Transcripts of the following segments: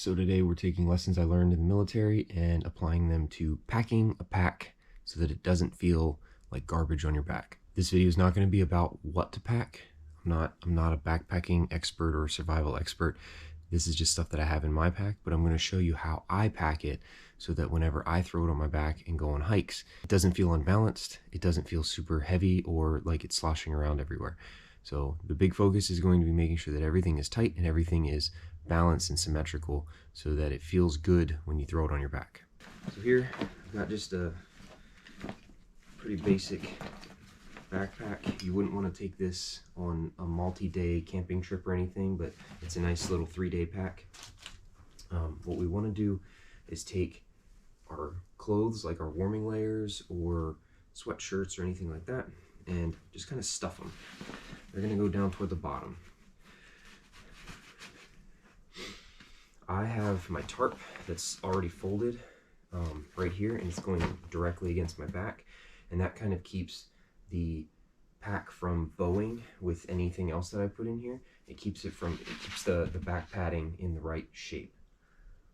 So today we're taking lessons I learned in the military and applying them to packing a pack so that it doesn't feel like garbage on your back. This video is not going to be about what to pack. I'm not a backpacking expert or a survival expert. This is just stuff that I have in my pack, but I'm going to show you how I pack it so that whenever I throw it on my back and go on hikes, it doesn't feel unbalanced, it doesn't feel super heavy or like it's sloshing around everywhere. So the big focus is going to be making sure that everything is tight and everything is balanced and symmetrical so that it feels good when you throw it on your back. So here I've got just a pretty basic backpack. You wouldn't want to take this on a multi-day camping trip or anything, but it's a nice little 3-day pack. What we want to do is take our clothes, like our warming layers or sweatshirts or anything like that, and just kind of stuff them. They're going to go down toward the bottom. I have my tarp that's already folded right here, and it's going directly against my back, and that kind of keeps the pack from bowing with anything else that I put in here. It keeps the back padding in the right shape.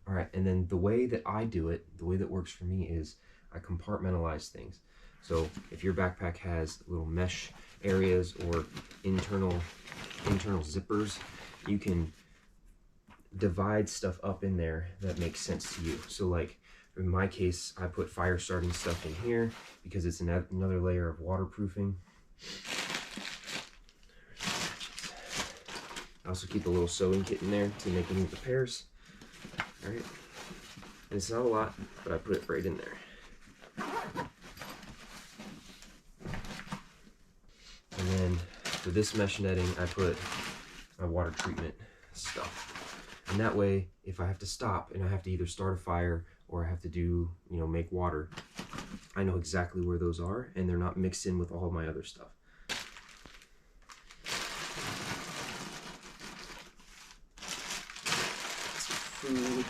All right, and then the way that I do it, the way that works for me is I compartmentalize things. So if your backpack has little mesh areas or internal zippers, you can divide stuff up in there that makes sense to you. So like in my case, I put fire starting stuff in here because it's another layer of waterproofing. I also keep a little sewing kit in there to make any repairs. All right, and it's not a lot, but I put it right in there. And then for this mesh netting, I put my water treatment stuff. And that way, if I have to stop and I have to either start a fire or I have to do, make water, I know exactly where those are and they're not mixed in with all my other stuff. Some food.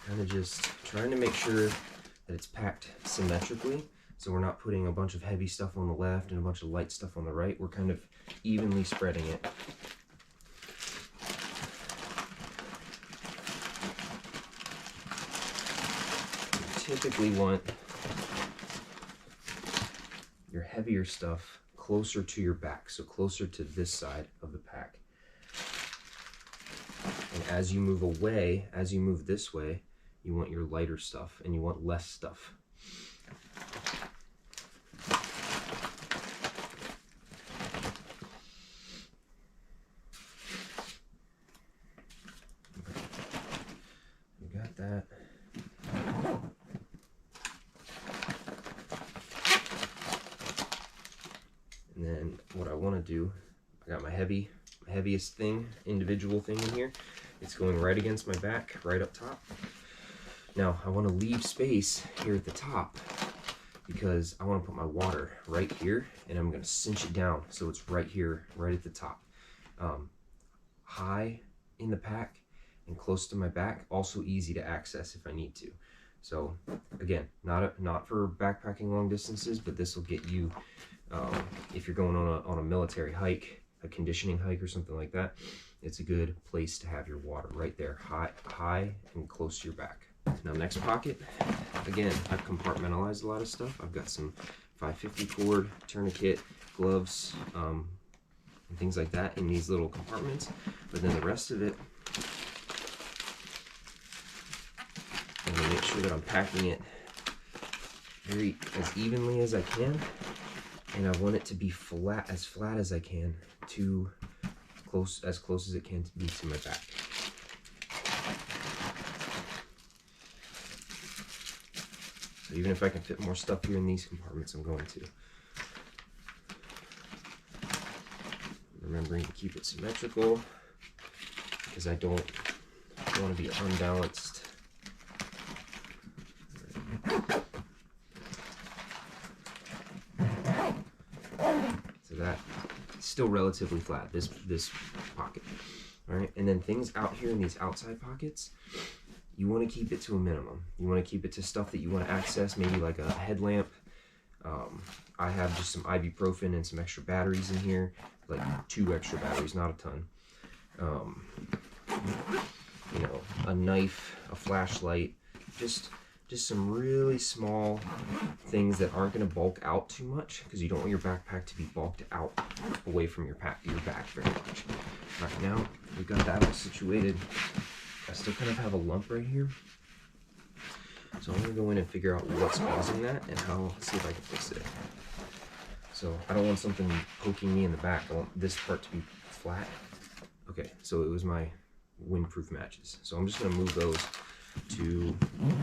Kind of just trying to make sure that it's packed symmetrically. So we're not putting a bunch of heavy stuff on the left and a bunch of light stuff on the right. We're kind of evenly spreading it. You typically want your heavier stuff closer to your back, so closer to this side of the pack. And as you move away, as you move this way, you want your lighter stuff and you want less stuff. That. And then what I want to do, I got my heaviest thing, individual thing in here. It's going right against my back, right up top. Now I want to leave space here at the top because I want to put my water right here, and I'm going to cinch it down so it's right here, right at the top. High in the pack and close to my back, also easy to access if I need to. So again, not for backpacking long distances, but this will get you if you're going on a military hike, a conditioning hike or something like that. It's a good place to have your water right there, high and close to your back. Now next pocket, again, I've compartmentalized a lot of stuff. I've got some 550 cord, tourniquet, gloves, and things like that in these little compartments. But then the rest of it, I'm going to make sure that I'm packing it as evenly as I can, and I want it to be as flat as I can, as close as it can to be to my back. So even if I can fit more stuff here in these compartments, I'm going to. Remembering to keep it symmetrical because I don't want to be unbalanced. So that still relatively flat, this pocket. All right, and then things out here in these outside pockets, you want to keep it to a minimum. You want to keep it to stuff that you want to access, maybe like a headlamp. I have just some ibuprofen and some extra batteries in here. like 2 extra batteries, not a ton. You know, a knife, a flashlight, just some really small things that aren't going to bulk out too much, because you don't want your backpack to be bulked out away from your back very much. All right, now we've got that all situated. I still kind of have a lump right here, so I'm going to go in and figure out what's causing that and see if I can fix it. So I don't want something poking me in the back. I want this part to be flat. Okay, so it was my windproof matches. So I'm just going to move those to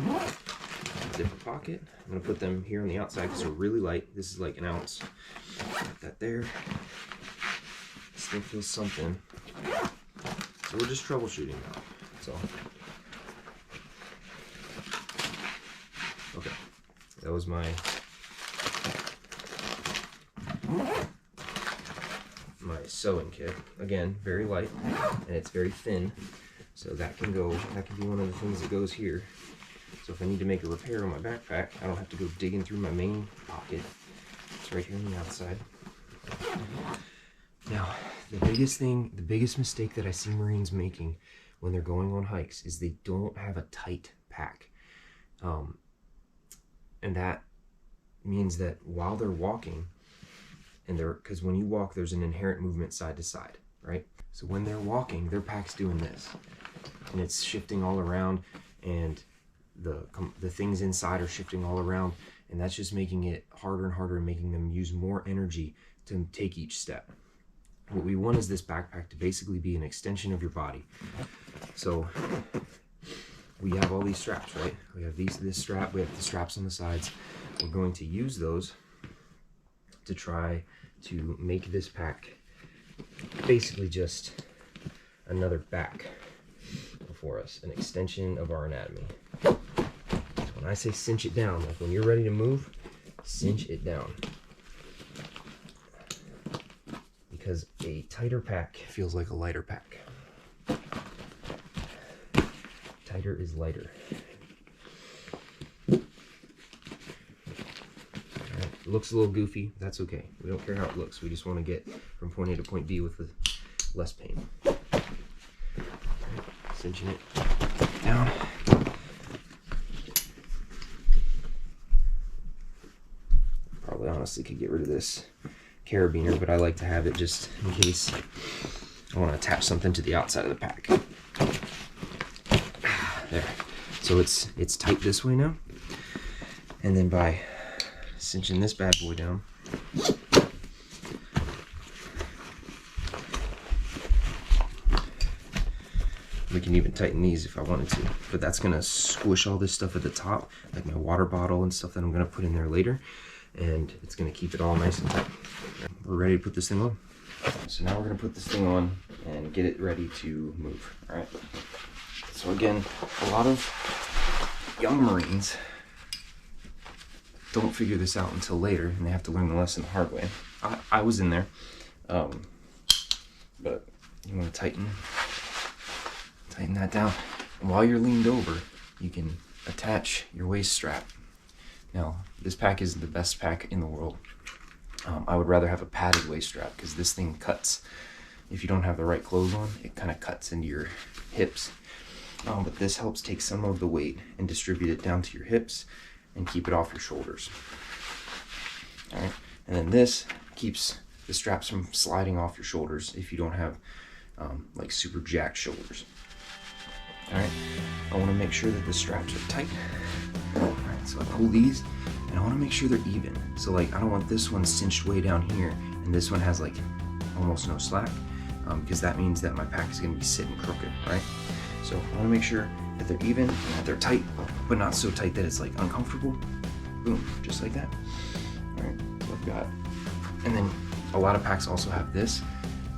a different pocket. I'm going to put them here on the outside because they're really light. This is like an ounce. Put that there. Still feels something. So we're just troubleshooting now. So, okay, that was my sewing kit. Again, very light, and it's very thin, so that can be one of the things that goes here. So if I need to make a repair on my backpack, I don't have to go digging through my main pocket. It's right here on the outside. Now, the biggest mistake that I see Marines making when they're going on hikes is they don't have a tight pack. And that means that while they're walking, because when you walk, there's an inherent movement side to side, right? So when they're walking, their pack's doing this, and it's shifting all around, and the things inside are shifting all around, and that's just making it harder and harder and making them use more energy to take each step. What we want is this backpack to basically be an extension of your body. So we have all these straps, right? We have this strap, we have the straps on the sides. We're going to use those to try to make this pack basically just another back for us, an extension of our anatomy. So when I say cinch it down, like when you're ready to move, cinch it down. Because a tighter pack feels like a lighter pack. Tighter is lighter. It looks a little goofy. That's okay. We don't care how it looks. We just want to get from point A to point B with less pain. Right. Cinching it down. Probably honestly could get rid of this carabiner, but I like to have it just in case I want to attach something to the outside of the pack. There. So it's tight this way now. And then by cinching this bad boy down, we can even tighten these if I wanted to, but that's gonna squish all this stuff at the top, like my water bottle and stuff that I'm gonna put in there later, and it's gonna keep it all nice and tight. We're ready to put this thing on. So now we're gonna put this thing on and get it ready to move. All right. So again, a lot of young Marines don't figure this out until later, and they have to learn the lesson the hard way. I was in there, but you want to tighten that down. And while you're leaned over, you can attach your waist strap. Now, this pack isn't the best pack in the world. I would rather have a padded waist strap because this thing cuts. If you don't have the right clothes on, it kind of cuts into your hips. But this helps take some of the weight and distribute it down to your hips and keep it off your shoulders. All right, and then this keeps the straps from sliding off your shoulders if you don't have like super jacked shoulders. All right, I want to make sure that the straps are tight. All right, so I pull these, and I want to make sure they're even. So like, I don't want this one cinched way down here, and this one has like almost no slack, because that means that my pack is going to be sitting crooked, right? So I want to make sure that they're even and that they're tight, but not so tight that it's like uncomfortable. Boom, just like that. All right, so I've got, and then a lot of packs also have this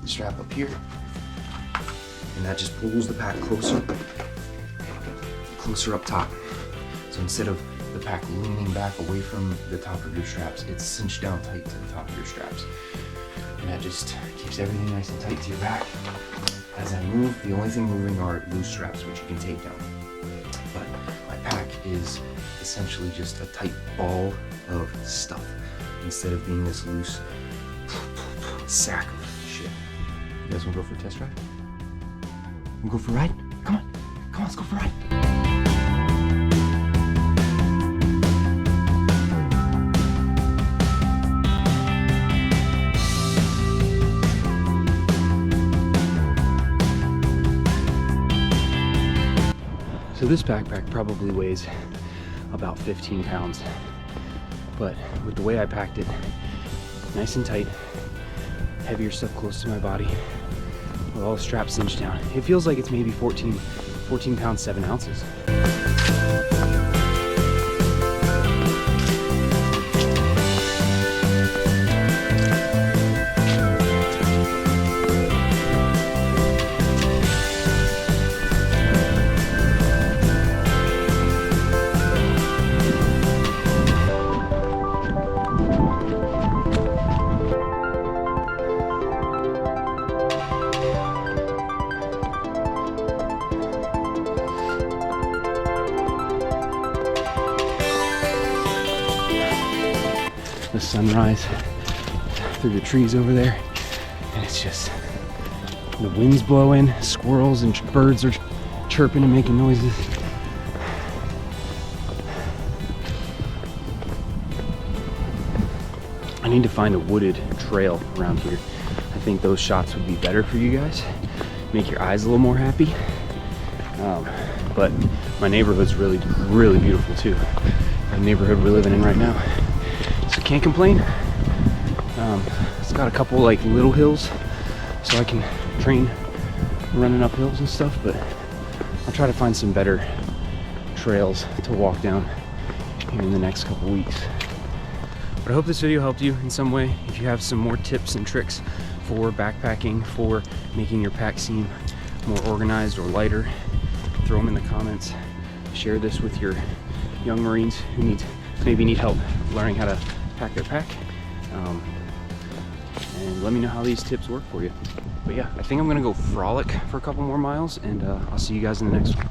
strap up here, and that just pulls the pack closer up top. So instead of the pack leaning back away from the top of your straps, it's cinched down tight to the top of your straps. And that just keeps everything nice and tight to your back. As I move, the only thing moving are loose straps, which you can tape down. But my pack is essentially just a tight ball of stuff instead of being this loose sack of shit. You guys want to go for a test drive? Wanna go for a ride? Come on, let's go for a ride. So this backpack probably weighs about 15 pounds, but with the way I packed it, nice and tight, heavier stuff close to my body, with all the straps cinched down, it feels like it's maybe 14 pounds, 7 ounces. The sunrise through the trees over there, and it's just, the wind's blowing, squirrels and birds are chirping and making noises. I need to find a wooded trail around here. I think those shots would be better for you guys, make your eyes a little more happy. But my neighborhood's really beautiful too. The neighborhood we're living in right now. So can't complain. It's got a couple like little hills, so I can train running up hills and stuff, but I'll try to find some better trails to walk down here in the next couple weeks. But I hope this video helped you in some way. If you have some more tips and tricks for backpacking, for making your pack seem more organized or lighter, throw them in the comments. Share this with your young Marines who maybe need help learning how to pack their pack, and let me know how these tips work for you. But yeah, I think I'm gonna go frolic for a couple more miles, and I'll see you guys in the next one.